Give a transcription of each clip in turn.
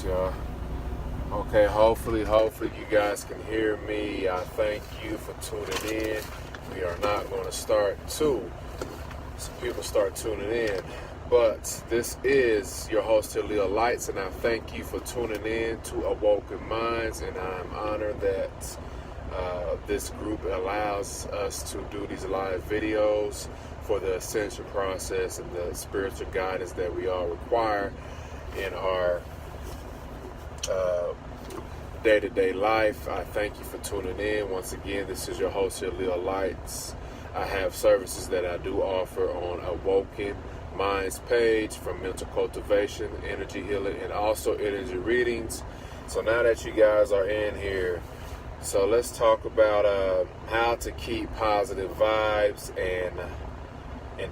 y'all. Okay, hopefully you guys can hear me. I thank you for tuning in. We are not going to start till some people start tuning in. But this is your host here, Leo Lights, and I thank you for tuning in to Awoken Minds, and I'm honored that this group allows us to do these live videos for the ascension process and the spiritual guidance that we all require in our day-to-day life. I thank you for tuning in. Once again, this is your host here, Leo Lights. I have services that I do offer on Awoken Minds page, from mental cultivation, energy healing, and also energy readings. So now that you guys are in here, so let's talk about how to keep positive vibes and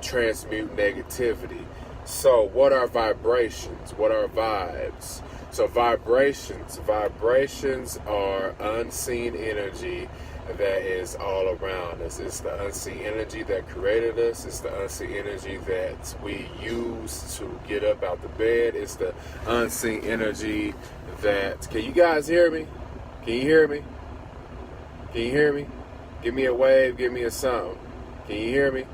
transmute negativity. So what are vibrations? What are vibes? So vibrations are unseen energy that is all around us. It's the unseen energy that created us. It's the unseen energy that we use to get up out the bed. It's the unseen energy that, can you guys hear me? Can you hear me? Can you hear me? Give me a wave, give me a something. Can you hear me?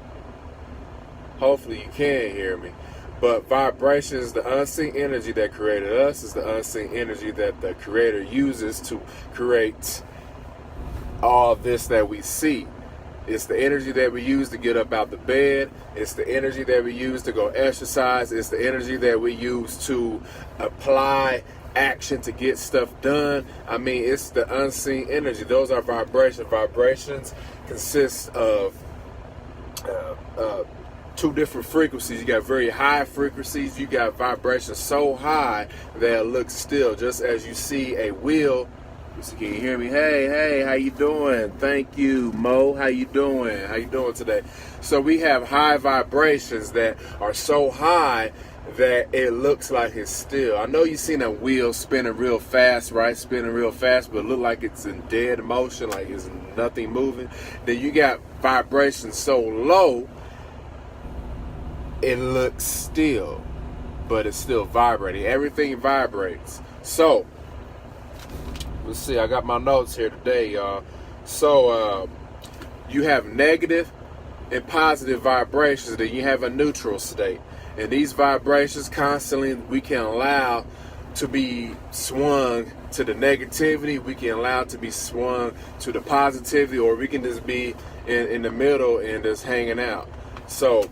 Hopefully you can hear me. But vibration is the unseen energy that created us. It's the unseen energy that the Creator uses to create all this that we see. It's the energy that we use to get up out the bed. It's the energy that we use to go exercise. It's the energy that we use to apply action to get stuff done. I mean, it's the unseen energy. Those are vibrations. Vibrations consist of two different frequencies. You got very high frequencies. You got vibrations so high that it looks still, just as you see a wheel. Can you hear me? Hey, how you doing? Thank you, Mo. How you doing? How you doing today? So we have high vibrations that are so high that it looks like it's still. I know you've seen a wheel spinning real fast, right? Spinning real fast, but it look like it's in dead motion, like it's nothing moving. Then you got vibrations so low, it looks still, but it's still vibrating. Everything vibrates. So let's see, I got my notes here today, y'all. So you have negative and positive vibrations, then you have a neutral state. And these vibrations constantly we can allow to be swung to the negativity, we can allow to be swung to the positivity, or we can just be in the middle and just hanging out. So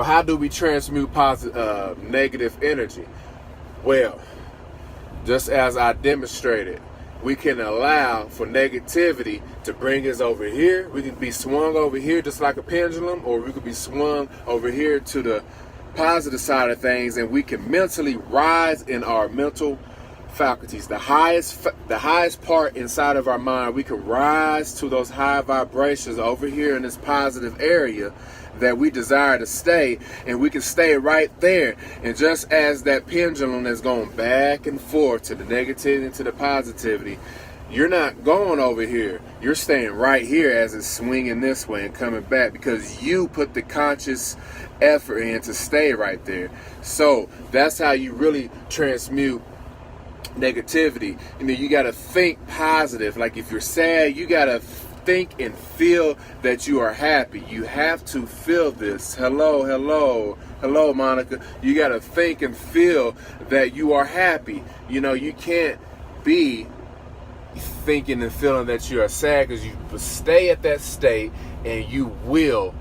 how do we transmute negative energy? Well, just as I demonstrated, we can allow for negativity to bring us over here. We can be swung over here just like a pendulum, or we could be swung over here to the positive side of things, and we can mentally rise in our mental faculties. The highest part inside of our mind, we can rise to those high vibrations over here in this positive area that we desire to stay, and we can stay right there. And just as that pendulum is going back and forth to the negativity and to the positivity, you're not going over here. You're staying right here as it's swinging this way and coming back, because you put the conscious effort in to stay right there. So that's how you really transmute negativity. You know, you got to think positive. Like if you're sad, you got to think and feel that you are happy. You have to feel this. Hello, Monica. You got to think and feel that you are happy. You know, you can't be thinking and feeling that you are sad, because you stay at that state and you will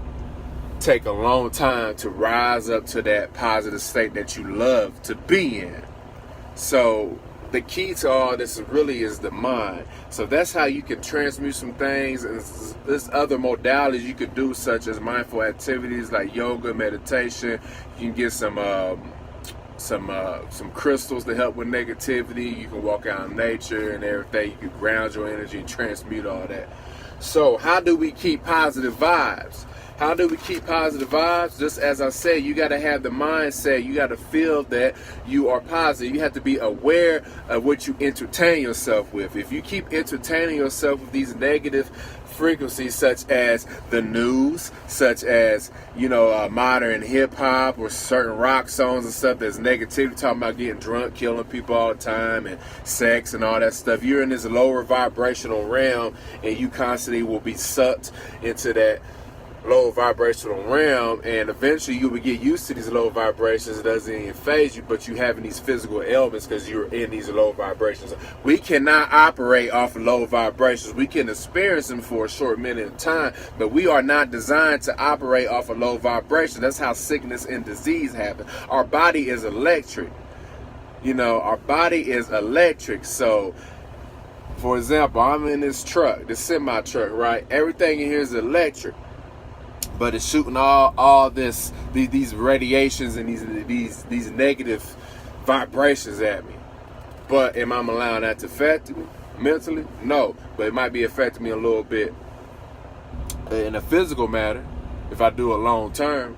take a long time to rise up to that positive state that you love to be in. So the key to all this really is the mind. So that's how you can transmute some things. And there's other modalities you could do, such as mindful activities like yoga, meditation. You can get some crystals to help with negativity. You can walk out in nature and everything. You can ground your energy and transmute all that. So how do we keep positive vibes? How do we keep positive vibes? Just as I said, you got to have the mindset. You got to feel that you are positive. You have to be aware of what you entertain yourself with. If you keep entertaining yourself with these negative frequencies, such as the news, such as, modern hip hop or certain rock songs and stuff that's negativity, talking about getting drunk, killing people all the time, and sex and all that stuff. You're in this lower vibrational realm, and you constantly will be sucked into that low vibrational realm, and eventually you will get used to these low vibrations. It doesn't even phase you, but you having these physical ailments because you're in these low vibrations. We cannot operate off of low vibrations. We can experience them for a short minute of time, but we are not designed to operate off of low vibrations. That's how sickness and disease happen. Our body is electric. Our body is electric. So, for example, I'm in this truck, this semi truck, right? Everything in here is electric, but it's shooting all these radiations and these negative vibrations at me. But am I allowing that to affect me mentally? No, but it might be affecting me a little bit in a physical matter if I do it long term.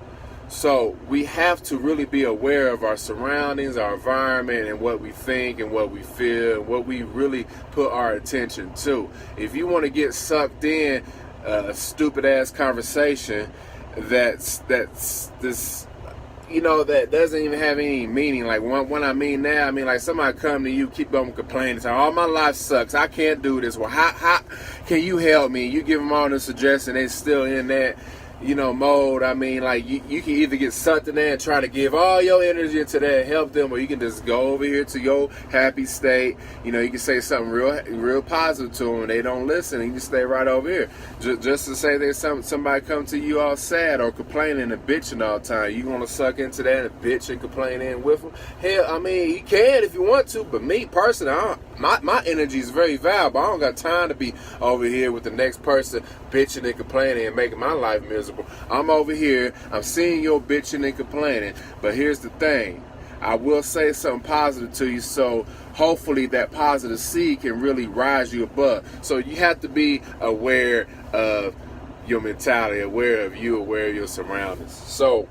So we have to really be aware of our surroundings, our environment, and what we think and what we feel and what we really put our attention to. If you want to get sucked in a stupid ass conversation that's this, that doesn't even have any meaning. Like when I mean that, I mean like somebody come to you, keep on complaining, say, "Oh, my life sucks. I can't do this." Well, how can you help me? You give them all the suggestion, they still in that mode. I mean, like you can either get sucked in there and try to give all your energy into that and help them, or you can just go over here to your happy state. You can say something real positive to them, and they don't listen, and you can stay right over here. Just to say there's somebody come to you all sad or complaining and bitching all the time, you gonna suck into that and bitch and complain in with them? Hell, I mean, you can if you want to, but me personally, my energy is very valuable. I don't got time to be over here with the next person bitching and complaining and making my life miserable. I'm over here, I'm seeing your bitching and complaining, but here's the thing. I will say something positive to you, so hopefully that positive seed can really rise you above. So you have to be aware of your mentality, aware of your surroundings. So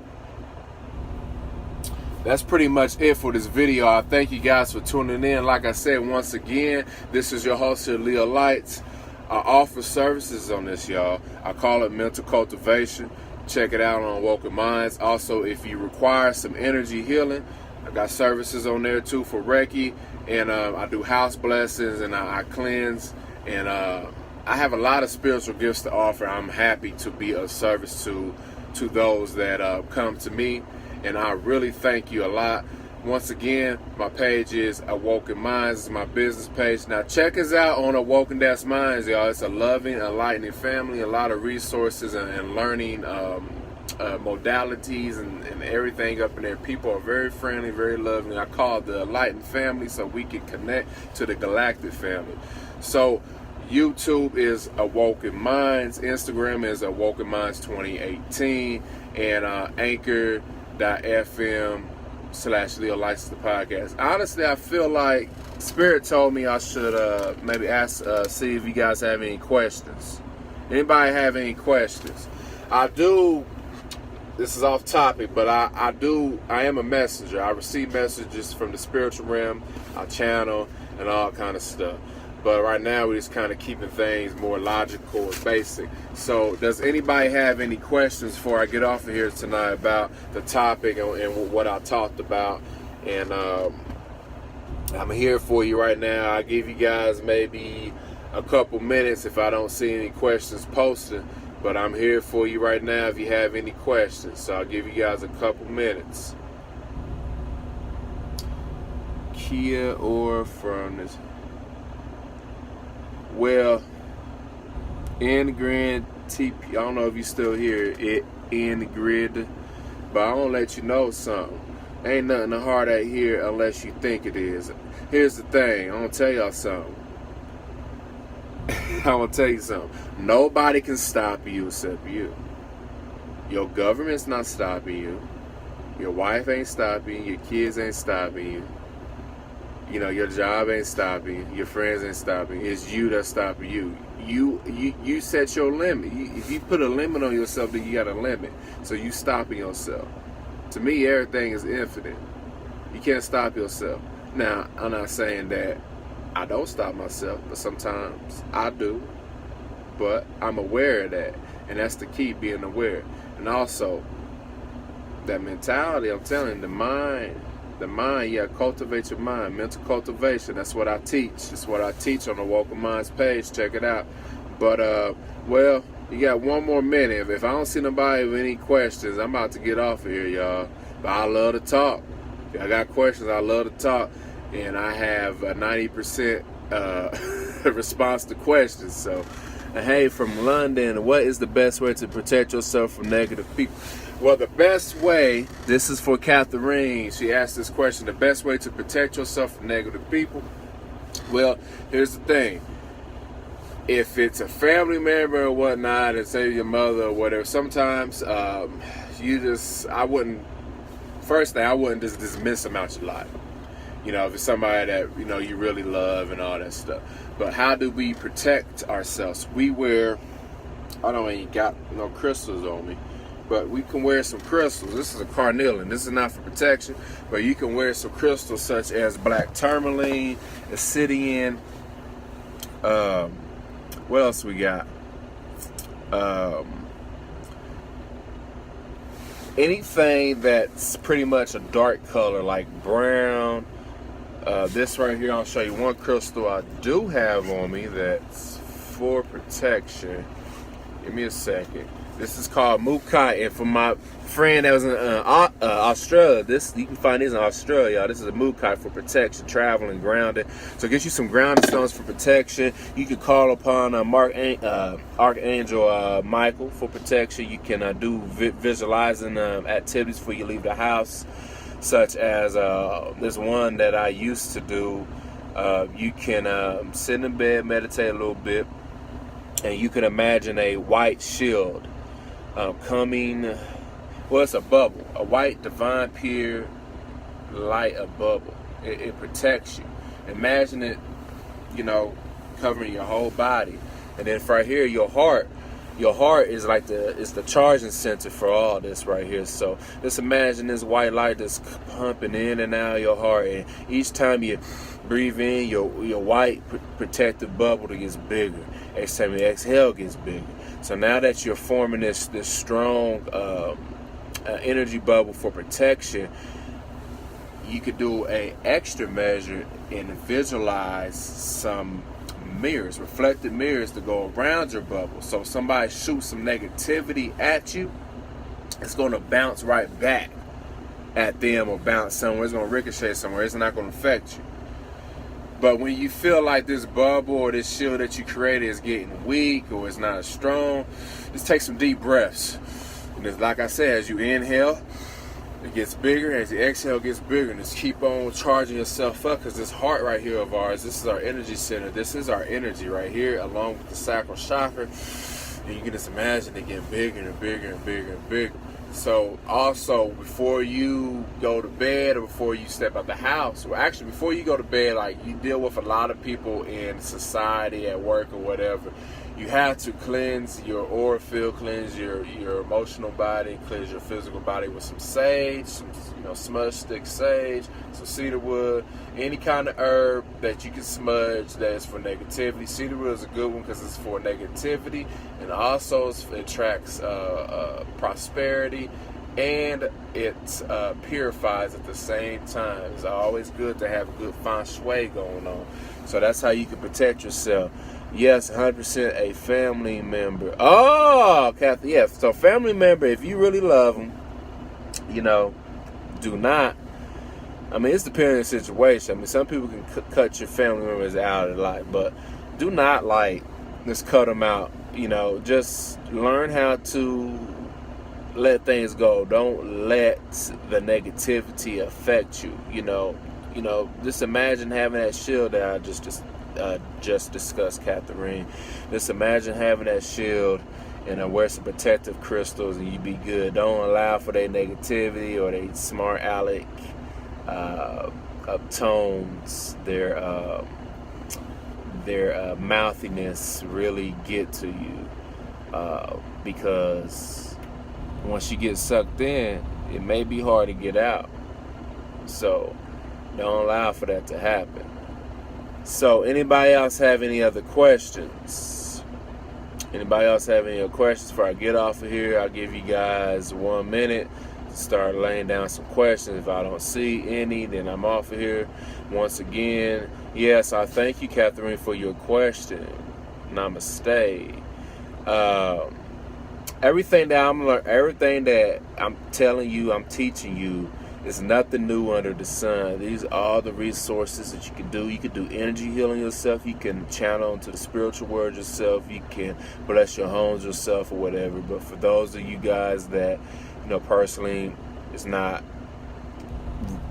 that's pretty much it for this video. I thank you guys for tuning in. Like I said, once again, this is your host here, Leo Lights. I offer services on this, y'all. I call it mental cultivation. Check it out on Awoken Minds. Also, if you require some energy healing, I got services on there too for Reiki, and I do house blessings, and I cleanse, and I have a lot of spiritual gifts to offer. I'm happy to be of service to those that come to me, and I really thank you a lot. Once again, my page is Awoken Minds. It's my business page. Now check us out on Awoken Minds, y'all. It's a loving, enlightening family. A lot of resources and learning modalities and everything up in there. People are very friendly, very loving. I call it the enlightened family so we can connect to the galactic family. So YouTube is Awoken Minds. Instagram is Awoken Minds 2018. And Anchor.fm/Leo Lights the podcast. Honestly, I feel like Spirit told me I should maybe ask, see if you guys have any questions. Anybody have any questions? I do. This is off topic, but I am a messenger. I receive messages from the spiritual realm, I channel, and all kind of stuff. But right now, we're just kind of keeping things more logical and basic. So does anybody have any questions before I get off of here tonight about the topic and what I talked about? And I'm here for you right now. I'll give you guys maybe a couple minutes if I don't see any questions posted. But I'm here for you right now if you have any questions. So I'll give you guys a couple minutes. Kia or from this... Well, Ingrid TP, I don't know if you still here, Ingrid, but I want to let you know something. Ain't nothing hard out here unless you think it is. Here's the thing, I'm going to tell y'all something. I'm going to tell you something. Nobody can stop you except you. Your government's not stopping you. Your wife ain't stopping you. Your kids ain't stopping you. Your job ain't stopping you. Your friends ain't stopping you. It's you that's stopping you. You set your limit. If you put a limit on yourself, then you got a limit. So you stopping yourself. To me, everything is infinite. You can't stop yourself. Now, I'm not saying that I don't stop myself, but sometimes I do. But I'm aware of that. And that's the key, being aware. And also, that mentality, I'm telling you, the mind, cultivate your mind, mental cultivation. That's what I teach. That's what I teach on the Walk of Minds page. Check it out. But, well, you got 1 more minute. If I don't see nobody with any questions, I'm about to get off of here, y'all. But I love to talk. If I got questions, I love to talk. And I have a 90% response to questions. So, hey, from London, what is the best way to protect yourself from negative people? Well, the best way, this is for Catherine. She asked this question, the best way to protect yourself from negative people. Well, here's the thing. If it's a family member or whatnot, and say your mother or whatever, sometimes I wouldn't just dismiss them out your life. If it's somebody that, you really love and all that stuff. But how do we protect ourselves? I don't even got no crystals on me, but we can wear some crystals. This is a carnelian. This is not for protection, but you can wear some crystals such as black tourmaline, obsidian. What else we got? Anything that's pretty much a dark color, like brown. This right here, I'll show you one crystal I do have on me that's for protection. Give me a second. This is called Mukai, and for my friend that was in Australia, you can find these in Australia, y'all. This is a Mukai for protection, traveling, grounded. So get you some grounding stones for protection. You can call upon Archangel Michael for protection. You can do visualizing activities before you leave the house, such as there's one that I used to do. You can sit in bed, meditate a little bit, and you can imagine a white shield coming. Well, it's a bubble, a white, divine, pure light, a bubble. It protects you. Imagine it, covering your whole body. And then right here, your heart is like the charging center for all this right here. So just imagine this white light that's pumping in and out of your heart, and each time you breathe in, your white protective bubble gets bigger. Each time you exhale, gets bigger. So now that you're forming this strong energy bubble for protection, you could do an extra measure and visualize some mirrors, reflected mirrors, to go around your bubble. So if somebody shoots some negativity at you, it's going to bounce right back at them, or bounce somewhere. It's going to ricochet somewhere. It's not going to affect you. But when you feel like this bubble or this shield that you created is getting weak or it's not as strong, just take some deep breaths. And it's like I said, as you inhale, it gets bigger. As you exhale, it gets bigger. And just keep on charging yourself up, because this heart right here of ours, this is our energy center. This is our energy right here, along with the sacral chakra. And you can just imagine it getting bigger and bigger and bigger and bigger. So also, before you go to bed or before you step out the house, well, actually before you go to bed, like, you deal with a lot of people in society, at work or whatever, you have to cleanse your aura field, cleanse your emotional body, cleanse your physical body with some sage, some smudge stick sage, some cedar wood, any kind of herb that you can smudge that is for negativity. Cedar wood is a good one because it's for negativity, and also it attracts prosperity, and it purifies at the same time. It's always good to have a good feng shui going on. So that's how you can protect yourself. Yes, 100% a family member. Oh, Kathy, yeah. So family member, if you really love them, do not. I mean, it's depending on the situation. I mean, some people can cut your family members out of life, but do not just cut them out. Just learn how to let things go. Don't let the negativity affect you. Just imagine having that shield that I just discussed, Catherine. Just imagine having that shield and wear some protective crystals, and you be good. Don't allow for their negativity or their smart aleck tones, their mouthiness really get to you, because once you get sucked in, it may be hard to get out. So don't allow for that to happen. So anybody else have any other questions? Anybody else have any other questions before I get off of here? I'll give you guys 1 minute to start laying down some questions. If I don't see any, then I'm off of here. Once again, yes, I thank you, Catherine, for your question. Namaste. Everything that I'm telling you, I'm teaching you, is nothing new under the sun. These are all the resources that you can do. You can do energy healing yourself. You can channel into the spiritual world yourself. You can bless your homes yourself or whatever. But for those of you guys that, personally, is not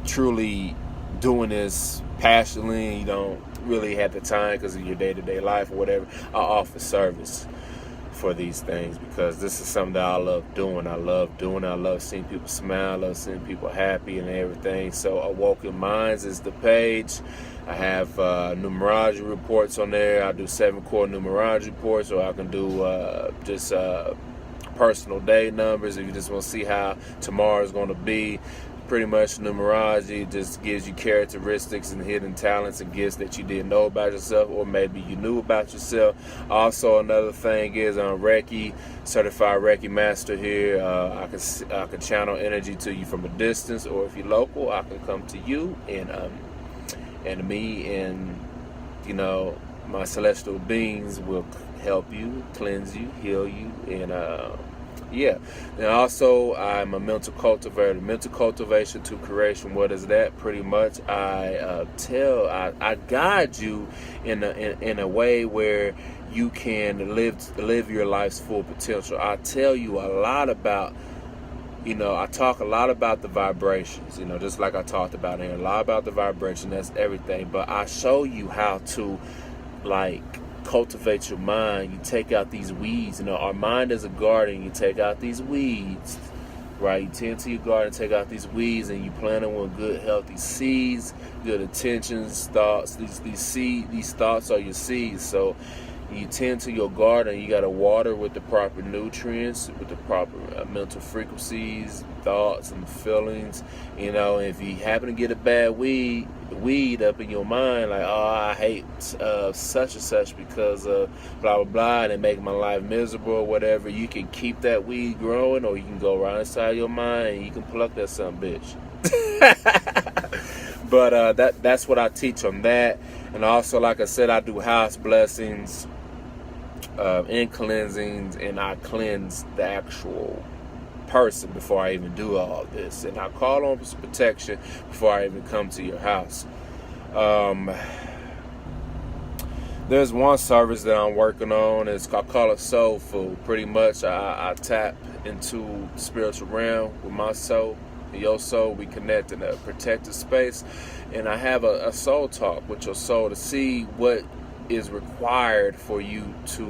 truly doing this passionately, and you don't really have the time because of your day-to-day life or whatever, I offer service for these things, because this is something that I love doing. I love seeing people smile. I love seeing people happy and everything. So Awoken Minds is the page. I have numerology reports on there. I do 7 core numerology reports, or I can do just personal day numbers if you just want to see how tomorrow is going to be. Pretty much numerology just gives you characteristics and hidden talents and gifts that you didn't know about yourself, or maybe you knew about yourself. Also, another thing is I'm Reiki, certified Reiki master here. I can channel energy to you from a distance, or if you're local, I can come to you, and me and my celestial beings will help you, cleanse you, heal you, and yeah. And also, I'm a mental cultivator. Mental cultivation to creation. What is that? Pretty much, I guide you in a way where you can live your life's full potential. I tell you a lot about, I talk a lot about the vibrations. Just like I talked about here, a lot about the vibration. That's everything. But I show you how to, cultivate your mind. You take out these weeds. Our mind is a garden. You take out these weeds, right? You tend to your garden, take out these weeds, and you plant them with good, healthy seeds, good intentions, thoughts. These thoughts are your seeds. So you tend to your garden. You got to water with the proper nutrients, with the proper mental frequencies, thoughts, and feelings. If you happen to get a bad weed up in your mind, like, oh, I hate such and such because of blah blah blah, and it make my life miserable or whatever, you can keep that weed growing, or you can go right inside your mind and you can pluck that son bitch. But that's what I teach on that. And also, like I said, I do house blessings and cleansings, and I cleanse the actual person before I even do all this, and I call on some protection before I even come to your house. There's one service that I'm working on. I call it soul food. Pretty much I tap into the spiritual realm with my soul and your soul. We connect in a protected space, and I have a soul talk with your soul to see what is required for you to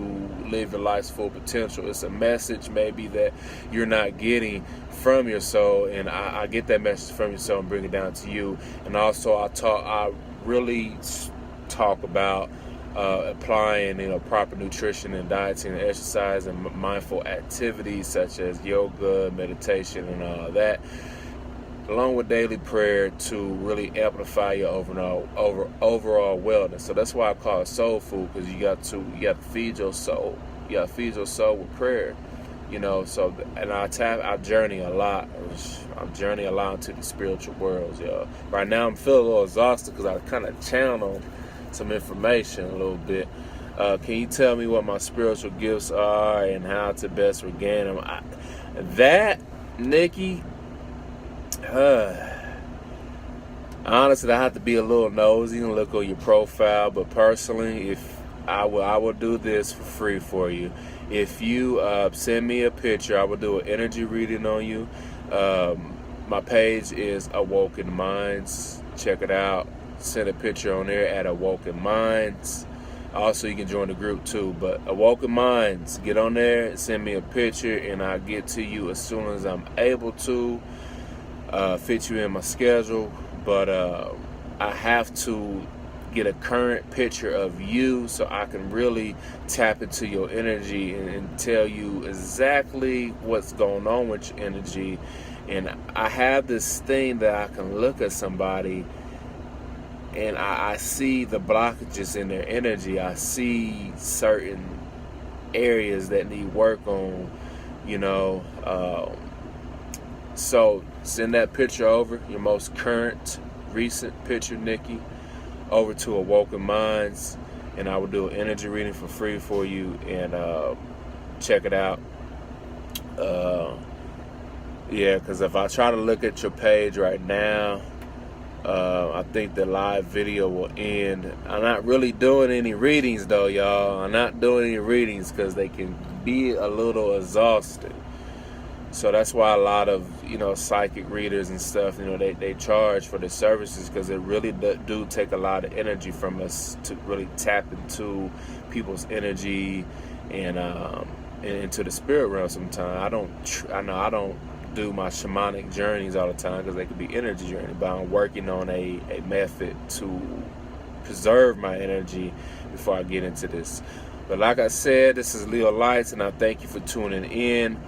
live your life's full potential. It's a message maybe that you're not getting from your soul, and I get that message from your soul and bring it down to you. And also I really talk about applying proper nutrition and dieting and exercise and mindful activities such as yoga, meditation, and all that, along with daily prayer, to really amplify your overall wellness. So that's why I call it soul food, because you got to feed your soul. You got to feed your soul with prayer. So, and I journey a lot. I'm journeying a lot into the spiritual worlds, yo. Right now I'm feeling a little exhausted because I kind of channeled some information a little bit. Can you tell me what my spiritual gifts are and how to best regain them? Nikki, honestly, I have to be a little nosy and look on your profile. But personally, if I will do this for free for you. If you send me a picture, I will do an energy reading on you. My page is Awoken Minds. Check it out. Send a picture on there at Awoken Minds. Also, you can join the group too. But Awoken Minds, get on there, send me a picture, and I'll get to you as soon as I'm able to fit you in my schedule. But I have to get a current picture of you so I can really tap into your energy and tell you exactly what's going on with your energy. And I have this thing that I can look at somebody and I see the blockages in their energy. I see certain areas that need work on, you know. So send that picture over, your most current, recent picture, Nikki, over to Awoken Minds, and I will do an energy reading for free for you, and check it out. Yeah, because if I try to look at your page right now, I think the live video will end. I'm not really doing any readings though, y'all. I'm not doing any readings because they can be a little exhausting. So that's why a lot of, you know, psychic readers and stuff, you know, they charge for the services, because it really do take a lot of energy from us to really tap into people's energy and into the spirit realm. Sometimes I know I don't do my shamanic journeys all the time because they could be energy journeys, but I'm working on a method to preserve my energy before I get into this. But like I said, this is Leo Lights, and I thank you for tuning in.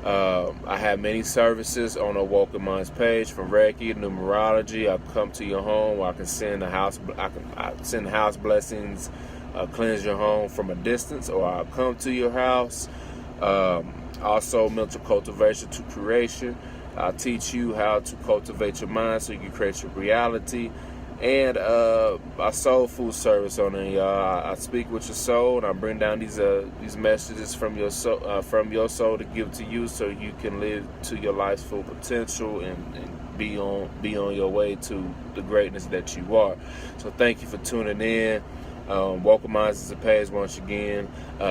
I have many services on the Awoken Minds page, from Reiki, numerology. I'll come to your home. I can send I send house blessings, cleanse your home from a distance, or I'll come to your house. Also, mental cultivation to creation. I'll teach you how to cultivate your mind so you can create your reality. And our soul food service on it, y'all. I speak with your soul, and I bring down these messages from your soul to give to you, so you can live to your life's full potential and be on your way to the greatness that you are. So thank you for tuning in. Awoken Minds is a page once again.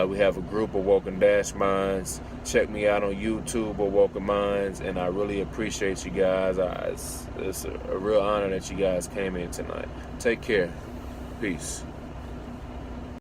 We have a group of Awoken Dash Minds. Check me out on YouTube, Awoken Minds, and I really appreciate you guys. It's a real honor that you guys came in tonight. Take care. Peace.